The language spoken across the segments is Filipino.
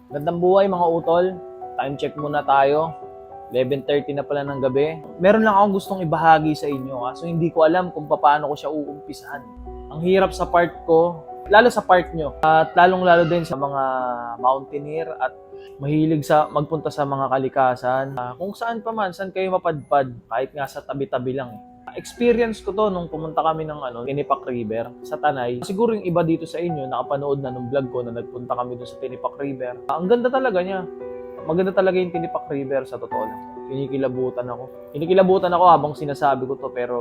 Gandang buhay mga utol. Time check muna tayo. 11:30 na pala ng gabi. Meron lang akong gustong ibahagi sa inyo. So hindi ko alam kung paano ko siya uumpisahan. Ang hirap sa part ko, lalo sa part nyo. At lalong-lalo din sa mga mountaineer at mahilig sa magpunta sa mga kalikasan. Kung saan pa man, saan kayo mapadpad, kahit nga sa tabi-tabi lang. Experience ko to nung pumunta kami ng Tinipak River sa Tanay. Siguro yung iba dito sa inyo nakapanood na ng vlog ko na nagpunta kami doon sa Tinipak River. Ang ganda talaga niya. Maganda talaga yung Tinipak River sa totoo lang. Kinikilabutan ako habang sinasabi ko to, pero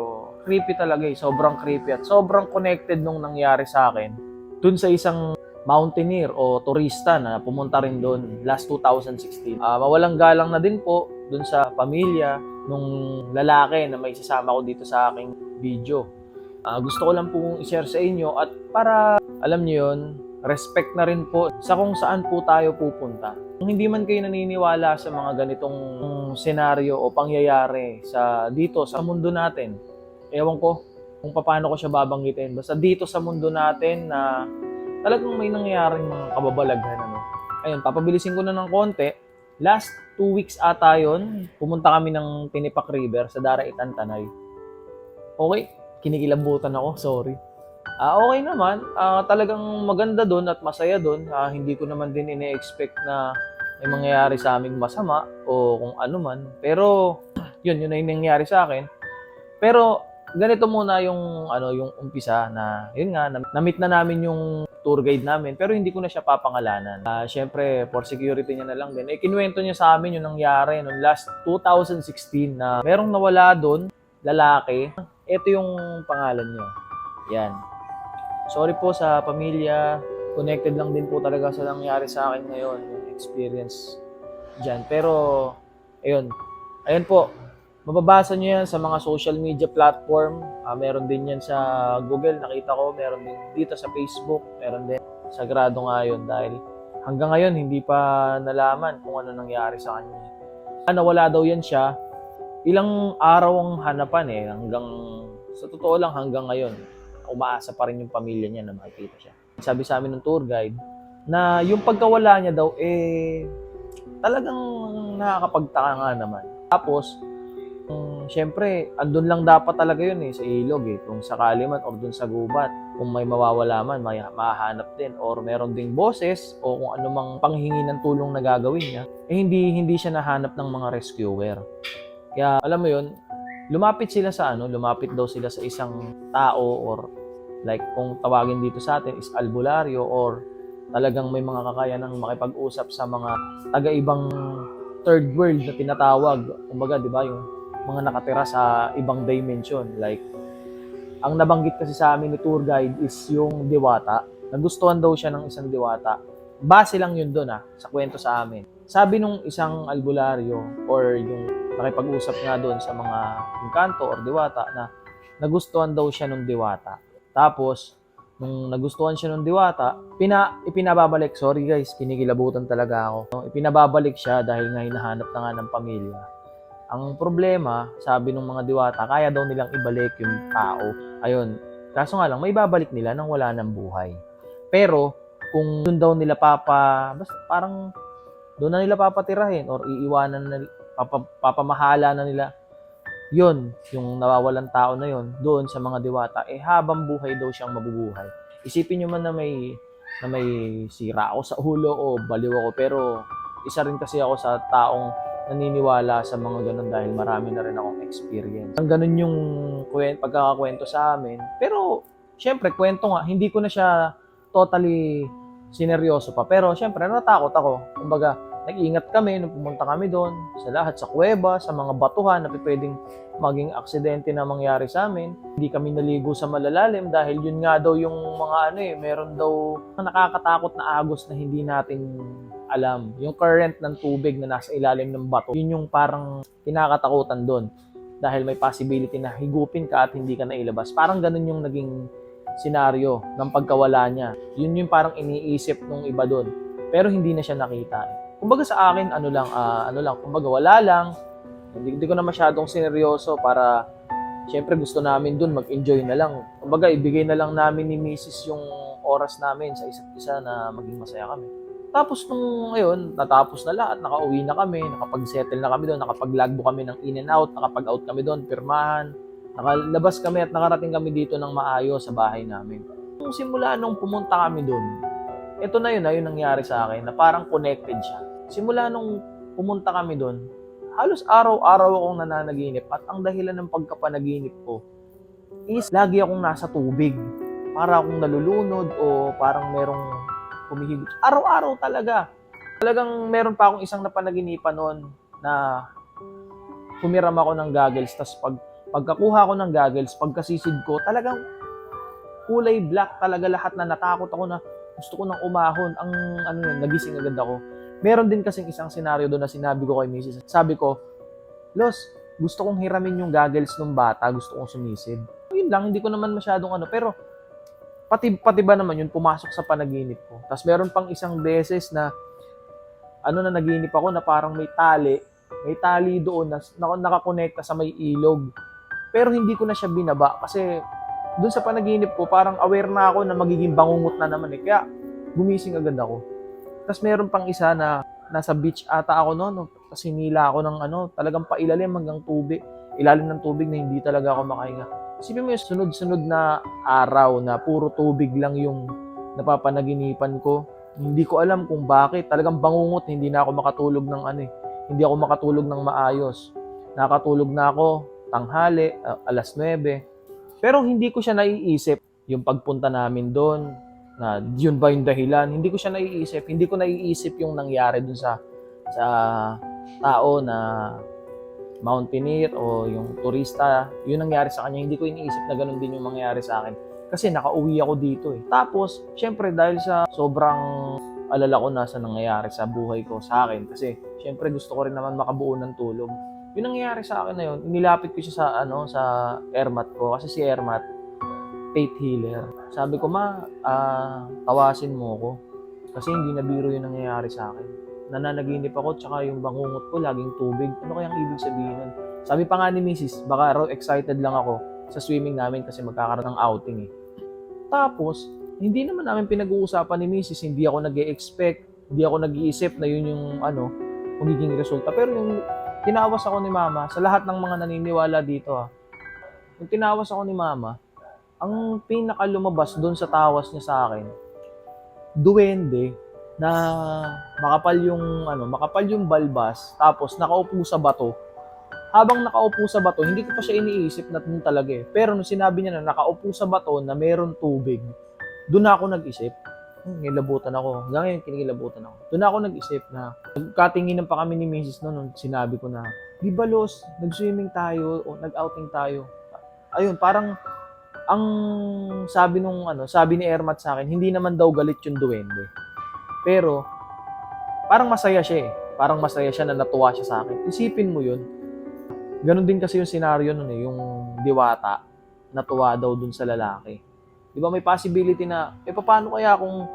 creepy talaga eh. Sobrang creepy at sobrang connected nung nangyari sa akin. Dun sa isang mountaineer o turista na pumunta rin doon last 2016. Mawalang galang na din po dun sa pamilya nung lalaki na may sasama ko dito sa aking video. Gusto ko lang pong i-share sa inyo at para alam niyo yun, respect na rin po sa kung saan po tayo pupunta. Kung hindi man kayo naniniwala sa mga ganitong senaryo o pangyayari dito sa mundo natin, ewan ko kung paano ko siya babanggitin. Basta dito sa mundo natin na talagang may nangyayaring mga kababalaghan. Ayun, papabilisin ko na ng konti. Last 2 weeks ata yun, pumunta kami ng Tinipak River sa Daraitan, Tanay. Okay, kinikilabutan ako, sorry. Okay naman, talagang maganda doon at masaya doon. Hindi ko naman din ine-expect na may mangyayari sa aming masama o kung ano man. Pero yun na yung nangyari sa akin. Pero ganito muna yung umpisa na yun nga, na-meet na namin yung tour guide namin, pero hindi ko na siya papangalanan. Syempre, for security niya na lang din. Kinuwento niya sa amin yung nangyari noong last 2016 na merong nawala doon, lalaki. Ito yung pangalan niya. Yan. Sorry po sa pamilya. Connected lang din po talaga sa nangyari sa akin ngayon, yung experience dyan. Pero, ayun po. Mababasa nyo yan sa mga social media platform. Meron din yan sa Google, nakita ko. Meron din dito sa Facebook. Meron din. Sagrado nga yun dahil hanggang ngayon hindi pa nalaman kung ano nangyari sa kanya. Nawala daw yan siya. Ilang araw ang hanapan hanggang, sa totoo lang hanggang ngayon, umaasa pa rin yung pamilya niya na makikita siya. Sabi sa amin ng tour guide na yung pagkawala niya daw talagang nakakapagtaka nga naman. Tapos, syempre, andun lang dapat talaga yun sa ilog kung sakali man or dun sa gubat. Kung may mawawala man, may mahanap din or meron ding boses o kung ano mang panghingi ng tulong na gagawin niya, hindi siya nahanap ng mga rescuer. Kaya alam mo yun, lumapit daw sila sa isang tao or like kung tawagin dito sa atin is albularyo or talagang may mga kakayanang makipag-usap sa mga taga-ibang third world na tinatawag. Kumbaga, di ba, yung mga nakatira sa ibang dimension. Like, ang nabanggit kasi sa amin ni tour guide is yung diwata. Nagustuhan daw siya ng isang diwata. Base lang yun doon sa kwento sa amin. Sabi nung isang albularyo or yung nakipag-usap nga doon sa mga engkanto or diwata na nagustuhan daw siya ng diwata. Tapos, nung nagustuhan siya ng diwata, ipinababalik. Sorry guys, kinikilabutan talaga ako. Ipinababalik siya dahil nga hinahanap na nga ng pamilya. Ang problema, sabi ng mga diwata, kaya daw nilang ibalik yung tao. Ayun, kaso nga lang, may babalik nila nang wala ng buhay. Pero, kung doon daw nila basta parang doon na nila papatirahin or iiwanan na, papamahala na nila, yun, yung nawawalang tao na yun, doon sa mga diwata, habang buhay daw siyang mabubuhay. Isipin nyo man na may sira ako sa ulo o baliw ako, pero isa rin kasi ako sa taong naniniwala sa mga ganun dahil marami na rin akong experience. Ang ganun yung pagkakakwento sa amin. Pero, syempre, kwento nga, hindi ko na siya totally sineryoso pa. Pero, syempre, natakot ako. Kumbaga, nag-iingat kami nung pumunta kami doon, sa lahat, sa kuweba, sa mga batuhan na pwedeng maging aksidente na mangyari sa amin. Hindi kami naligo sa malalalim dahil yun nga daw yung mga meron daw nakakatakot na agos na hindi natin alam. Yung current ng tubig na nasa ilalim ng bato, yun yung parang kinakatakutan doon. Dahil may possibility na higupin ka at hindi ka nailabas. Parang ganun yung naging senaryo ng pagkawala niya. Yun yung parang iniisip nung iba doon. Pero hindi na siya nakita. Kumbaga sa akin, kumbaga wala lang. Hindi ko na masyadong sineryoso para, syempre gusto namin doon mag-enjoy na lang. Kumbaga ibigay na lang namin ni Mrs. yung oras namin sa isa't isa na maging masaya kami. Tapos nung ngayon, natapos na lahat, nakauwi na kami, nakapag-settle na kami doon, nakapag-logbook kami ng in and out, nakapag-out kami doon, pirmahan, nakalabas kami at nakarating kami dito ng maayos sa bahay namin. Nung simula nung pumunta kami doon, ito na yun nangyari sa akin, na parang connected siya. Simula nung pumunta kami doon, halos araw-araw akong nananaginip at ang dahilan ng pagkapanaginip ko is lagi akong nasa tubig. Para akong nalulunod o parang merong humihigit. Araw-araw talaga. Talagang meron pa akong isang napanaginipan noon na humiram ako ng goggles. Tapos pagkakuha ko ng goggles, pagkasisid ko, talagang kulay black talaga lahat na natakot ako na gusto ko nang umahon. Nagising agad ako. Meron din kasing isang senaryo doon na sinabi ko kay Mrs. Sabi ko, Los, gusto kong hiramin yung goggles ng bata, gusto kong sumisid. Yun lang, hindi ko naman masyadong pero pati ba naman yun, pumasok sa panaginip ko. Tapos meron pang isang beses na na naginip ako na parang may tali doon na nakakonekta sa may ilog. Pero hindi ko na siya binaba kasi doon sa panaginip ko, parang aware na ako na magiging bangungot na naman Kaya gumising agad ako. Tapos meron pang isa na nasa beach ata ako noon. Tapos hinila ako ng talagang pailalim hanggang tubig. Ilalim ng tubig na hindi talaga ako makahinga. Isipin mo yung sunod-sunod na araw na puro tubig lang yung napapanaginipan ko. Hindi ko alam kung bakit. Talagang bangungot, hindi na ako makatulog ng Hindi ako makatulog ng maayos. Nakatulog na ako tanghali, alas 9. Pero hindi ko siya naiisip yung pagpunta namin doon na yun ba yung dahilan. Hindi ko siya naiisip. Hindi ko naiisip yung nangyari doon sa tao na mountaineer o yung turista, yun nangyari sa kanya. Hindi ko iniisip na ganun din yung mangyayari sa akin. Kasi nakauwi ako dito Tapos, syempre dahil sa sobrang alala ko na sa nangyayari sa buhay ko sa akin. Kasi, syempre gusto ko rin naman makabuo ng tulog. Yung nangyayari sa akin na yun, inilapit ko siya sa Ermat ko. Kasi si Ermat, faith healer. Sabi ko, tawasin mo ko. Kasi hindi na biro yung nangyayari sa akin. Nananaginip ako, tsaka yung bangungot ko, laging tubig. Ano kayang ibig sabihin nun? Sabi pa nga ni Mrs., baka raw excited lang ako sa swimming namin kasi magkakaroon ng outing Tapos, hindi naman namin pinag-uusapan ni Mrs., hindi ako nag-e-expect, hindi ako nag-iisip na yun yung magiging resulta. Pero yung tinawas ako ni Mama, sa lahat ng mga naniniwala dito yung tinawas ako ni Mama, ang pinakalumabas doon sa tawas niya sa akin, duwende, na makapal yung balbas, tapos nakaupo sa bato. Habang nakaupo sa bato, hindi ko pa siya iniisip na dun talaga Pero nung sinabi niya na nakaupo sa bato na meron tubig, doon ako nag-isip. Nilabutan ako. Hanggang ngayon, kinikilabutan ako. Doon ako nag-isip na, nagkatinginan pa kami ni Mrs. nung sinabi ko na, di ba Los, nag-swimming tayo o nag-outing tayo. Ayun, parang, ang sabi ni Ermat sa akin, hindi naman daw galit yung duwende. Pero, parang masaya siya Parang masaya siya na natuwa siya sa akin. Isipin mo yun. Ganon din kasi yung senaryo nun yung diwata, natuwa daw dun sa lalaki. Di ba may possibility na, paano kaya kung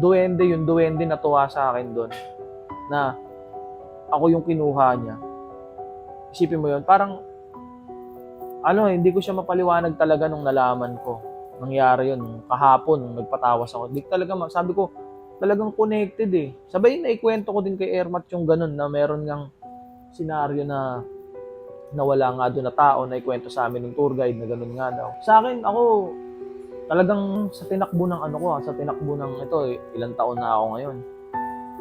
yung duwende natuwa sa akin dun, na ako yung kinuha niya. Isipin mo yun, parang, hindi ko siya mapaliwanag talaga nung nalaman ko. Nangyari yun, kahapon, nung nagpatawas ako. Di talaga, sabi ko, talagang connected Sabay na ikwento ko din kay Ermat yung ganun na meron ngang senaryo na nawala nga doon na tao na ikwento sa amin ng tour guide na ganun nga daw. Sa akin, ako talagang sa tinakbo ng sa tinakbo ng ilang taon na ako ngayon.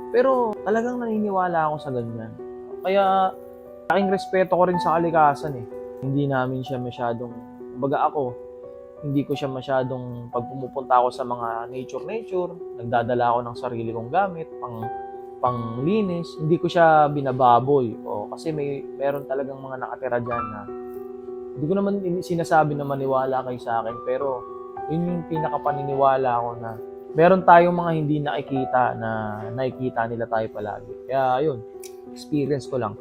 Pero talagang naniniwala ako sa ganyan. Kaya aking respeto ko rin sa kalikasan Hindi namin siya masyadong, hindi ko siya masyadong, pag pumupunta ako sa mga nature, nagdadala ako ng sarili kong gamit, panglinis, hindi ko siya binababoy. Kasi meron talagang mga nakatira dyan na, hindi ko naman sinasabi na maniwala kayo sa akin, pero yun yung pinakapaniniwala ko na meron tayong mga hindi nakikita na nakikita nila tayo palagi. Kaya yun, experience ko lang.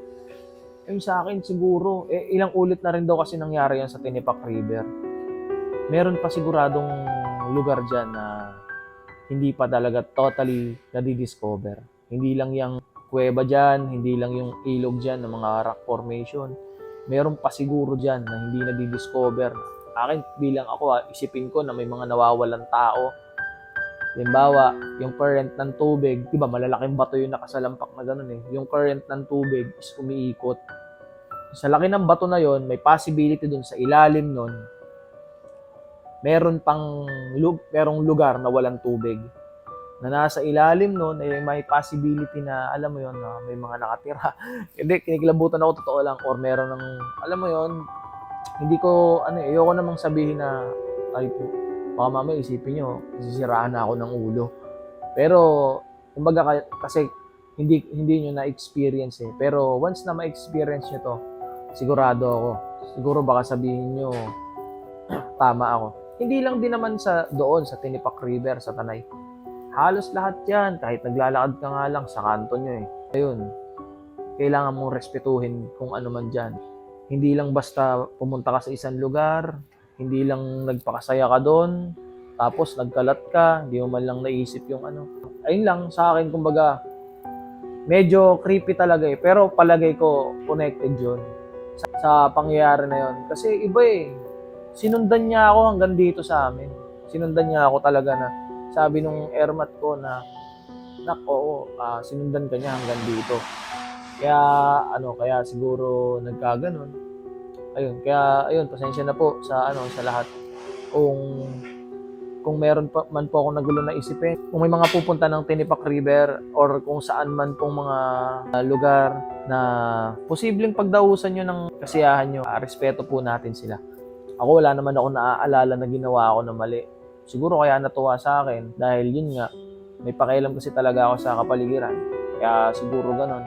Yung sa akin siguro, ilang ulit na rin daw kasi nangyari yan sa Tinipak River. Meron pa siguradong lugar dyan na hindi pa talaga totally nadidiscover. Hindi lang yung kuweba dyan, hindi lang yung ilog dyan ng mga rock formation. Meron pa siguro dyan na hindi nadidiscover. Akin, bilang ako, isipin ko na may mga nawawalan tao Halimbawa, yung current ng tubig, di ba malalaking bato yung nakasalampak na gano'n eh. Yung current ng tubig is umiikot. Sa laki ng bato na yon, may possibility dun sa ilalim nun, merong lugar na walang tubig. Na nasa ilalim nun, ay may possibility na, alam mo yon, na may mga nakatira. Hindi, kinikilabutan ako, totoo lang. Or meron ng, alam mo yon, hindi ko, ayoko namang sabihin na, ay po, baka mamaya isipin nyo, sisiraan na ako ng ulo. Pero, kumbaga, kasi hindi nyo na-experience eh. Pero once na ma-experience nyo to, sigurado ako. Siguro baka sabihin nyo, tama ako. Hindi lang din naman doon sa Tinipak River, sa Tanay. Halos lahat yan, kahit naglalakad ka nga lang sa kanto nyo eh. Ayun, kailangan mong respetuhin kung ano man dyan. Hindi lang basta pumunta ka sa isang lugar, hindi lang nagpakasaya ka doon, tapos nagkalat ka, hindi mo man lang naisip yung ano. Ayun lang, sa akin, kumbaga, medyo creepy talaga eh. Pero palagay ko, connected yun sa pangyayari na yun. Kasi iba eh. Sinundan niya ako hanggang dito sa amin. Sinundan niya ako talaga na, sabi nung airmat ko na, sinundan ka niya hanggang dito. Kaya siguro nagkaganon. Ayun, pasensya na po sa lahat. Kung meron man po akong nagulo na isipin, kung may mga pupunta ng Tinipak River or kung saan man pong mga lugar na posibleng pagdausan nyo ng kasiyahan nyo, respeto po natin sila. Ako wala naman ako naaalala na ginawa ako na mali. Siguro kaya natuwa sa akin dahil yun nga, may pakialam kasi talaga ako sa kapaligiran. Kaya siguro ganon.